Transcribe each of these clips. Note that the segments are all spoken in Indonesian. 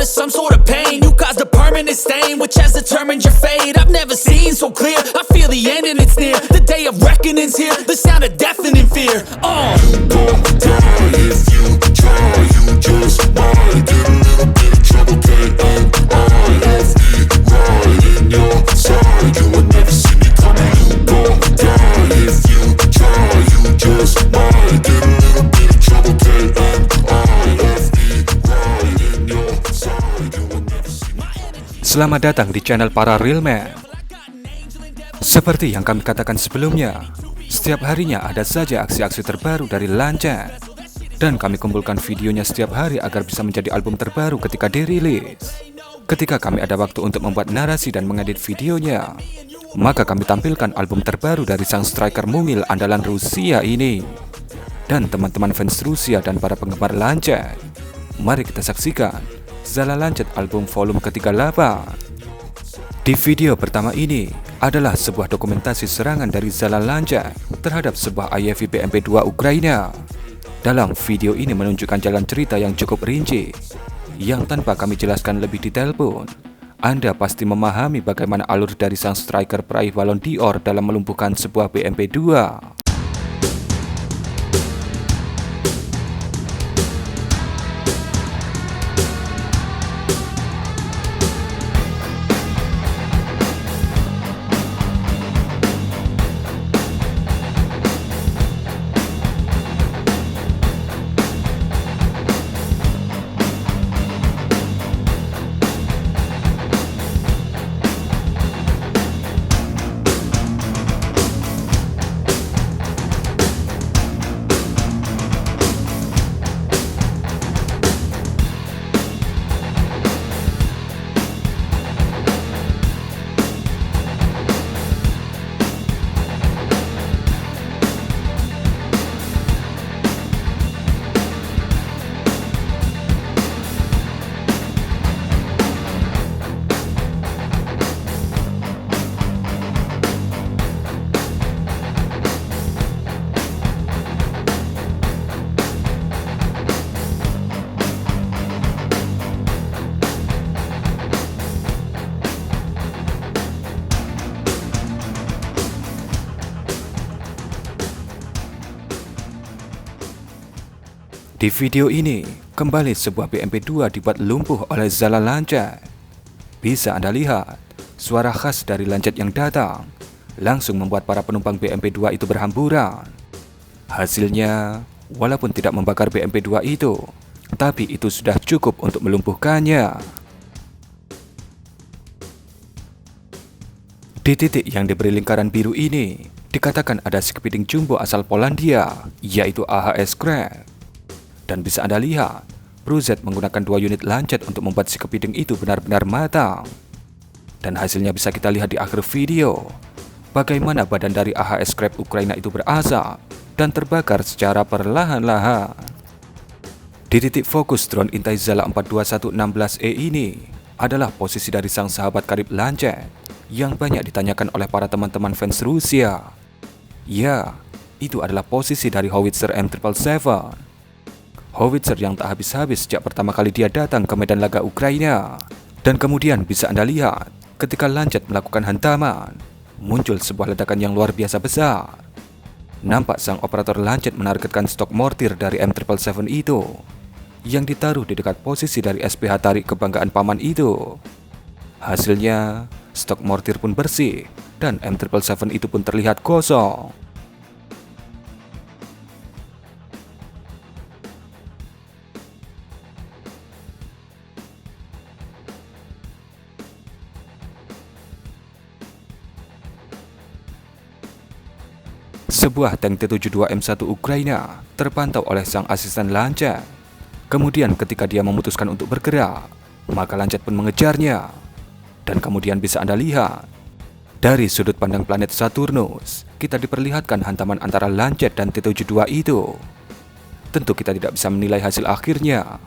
of some sort of pain. You caused a permanent stain, which has determined your fate. I've never seen so clear, I feel the end and it's near. The day of reckoning's here, the sound of deafening fear. You gon' die if you try, you just might get a little bit of trouble, K-N-I-F-E, right in your side. You would never see me coming. You gon' die if you try, you just might get a little bit of trouble, K-N-I-F-E, right in your side. You would never see me coming. Selamat datang di channel para Real Man. Seperti yang kami katakan sebelumnya, setiap harinya ada saja aksi-aksi terbaru dari Lancet, dan kami kumpulkan videonya setiap hari agar bisa menjadi album terbaru ketika dirilis. Ketika kami ada waktu untuk membuat narasi dan mengedit videonya, maka kami tampilkan album terbaru dari sang striker mungil andalan Rusia ini. Dan teman-teman fans Rusia dan para penggemar Lancet, mari kita saksikan Zala Lancet album volume ke-38. Di video pertama ini adalah sebuah dokumentasi serangan dari Zala Lancet terhadap sebuah IFV BMP2 Ukraina. Dalam video ini menunjukkan jalan cerita yang cukup rinci, yang tanpa kami jelaskan lebih detail pun, Anda pasti memahami bagaimana alur dari sang striker peraih Ballon d'Or dalam melumpuhkan sebuah BMP2. Di video ini, kembali sebuah BMP2 dibuat lumpuh oleh Zala Lancet. Bisa Anda lihat, suara khas dari Lancet yang datang langsung membuat para penumpang BMP2 itu berhamburan. Hasilnya, walaupun tidak membakar BMP2 itu, tapi itu sudah cukup untuk melumpuhkannya. Di titik yang diberi lingkaran biru ini, dikatakan ada si kepiting jumbo asal Polandia, yaitu AHS Crack. Dan bisa Anda lihat, Bruzet menggunakan 2 unit Lancet untuk membuat si kepiting itu benar-benar matang. Dan hasilnya bisa kita lihat di akhir video, bagaimana badan dari AHS Crack Ukraina itu berasap dan terbakar secara perlahan-lahan. Di titik fokus drone intai Zala 42116E ini adalah posisi dari sang sahabat karib Lancet yang banyak ditanyakan oleh para teman-teman fans Rusia. Ya, itu adalah posisi dari howitzer M777. Howitzer yang tak habis-habis sejak pertama kali dia datang ke medan laga Ukraina. Dan kemudian bisa Anda lihat, ketika Lancet melakukan hantaman, muncul sebuah ledakan yang luar biasa besar. Nampak sang operator Lancet menargetkan stok mortir dari M777 itu, yang ditaruh di dekat posisi dari SPH tarik kebanggaan paman itu. Hasilnya, stok mortir pun bersih, dan M777 itu pun terlihat kosong. Sebuah tank T-72M1 Ukraina terpantau oleh sang asisten Lancet. Kemudian ketika dia memutuskan untuk bergerak, maka Lancet pun mengejarnya. Dan kemudian bisa Anda lihat, dari sudut pandang planet Saturnus, kita diperlihatkan hantaman antara Lancet dan T-72 itu. Tentu kita tidak bisa menilai hasil akhirnya.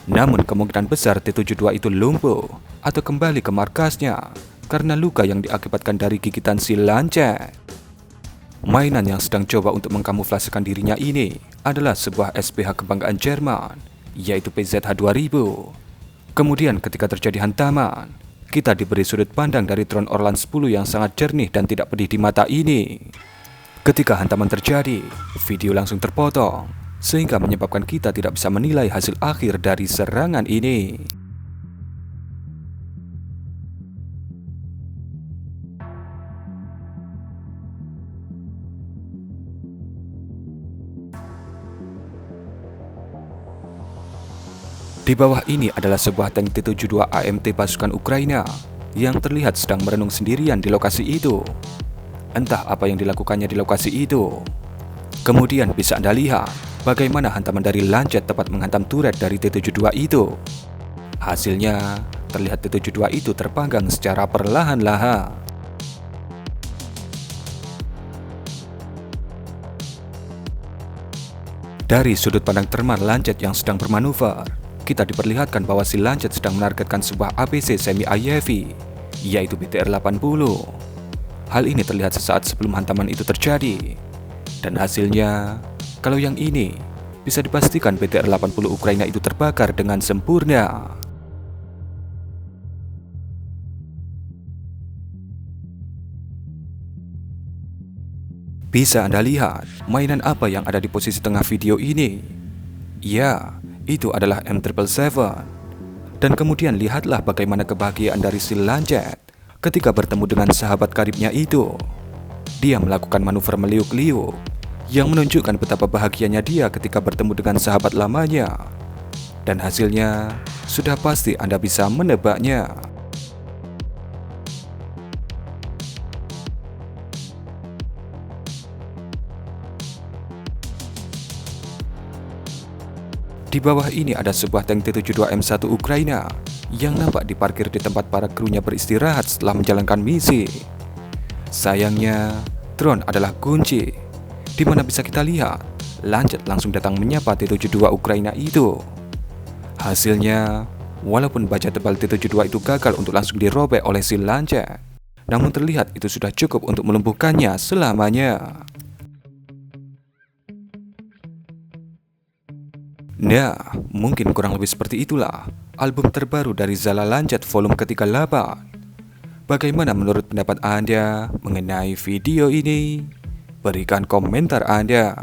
Namun kemungkinan besar T-72 itu lumpuh atau kembali ke markasnya karena luka yang diakibatkan dari gigitan si Lancet. Mainan yang sedang coba untuk mengkamuflasekan dirinya ini adalah sebuah SPH kebanggaan Jerman, yaitu PZH 2000. Kemudian ketika terjadi hantaman, kita diberi sudut pandang dari drone Orlan 10 yang sangat jernih dan tidak pedih di mata ini. Ketika hantaman terjadi, video langsung terpotong, sehingga menyebabkan kita tidak bisa menilai hasil akhir dari serangan ini. Di bawah ini adalah sebuah tank T-72 AMT pasukan Ukraina yang terlihat sedang merenung sendirian di lokasi itu. Entah apa yang dilakukannya di lokasi itu. Kemudian bisa Anda lihat bagaimana hantaman dari Lancet tepat menghantam turret dari T-72 itu. Hasilnya, terlihat T-72 itu terpanggang secara perlahan-lahan. Dari sudut pandang termal Lancet yang sedang bermanuver, kita diperlihatkan bahwa si Lancet sedang menargetkan sebuah APC semi-IAV, yaitu BTR-80. Hal ini terlihat sesaat sebelum hantaman itu terjadi. Dan hasilnya, kalau yang ini, bisa dipastikan BTR-80 Ukraina itu terbakar dengan sempurna. Bisa Anda lihat mainan apa yang ada di posisi tengah video ini? Ya, itu adalah M777. Dan kemudian lihatlah bagaimana kebahagiaan dari si Lancet ketika bertemu dengan sahabat karibnya itu. Dia melakukan manuver meliuk-liuk yang menunjukkan betapa bahagianya dia ketika bertemu dengan sahabat lamanya. Dan hasilnya sudah pasti Anda bisa menebaknya. Di bawah ini ada sebuah tank T-72M1 Ukraina yang nampak diparkir di tempat para krunya beristirahat setelah menjalankan misi. Sayangnya, drone adalah kunci, di mana bisa kita lihat Lancet langsung datang menyapa T-72 Ukraina itu. Hasilnya, walaupun baja tebal T-72 itu gagal untuk langsung dirobek oleh si Lancet, namun terlihat itu sudah cukup untuk melumpuhkannya selamanya. Nah, mungkin kurang lebih seperti itulah album terbaru dari Zala Lancet volume ke-38. Bagaimana menurut pendapat Anda mengenai video ini? Berikan komentar Anda.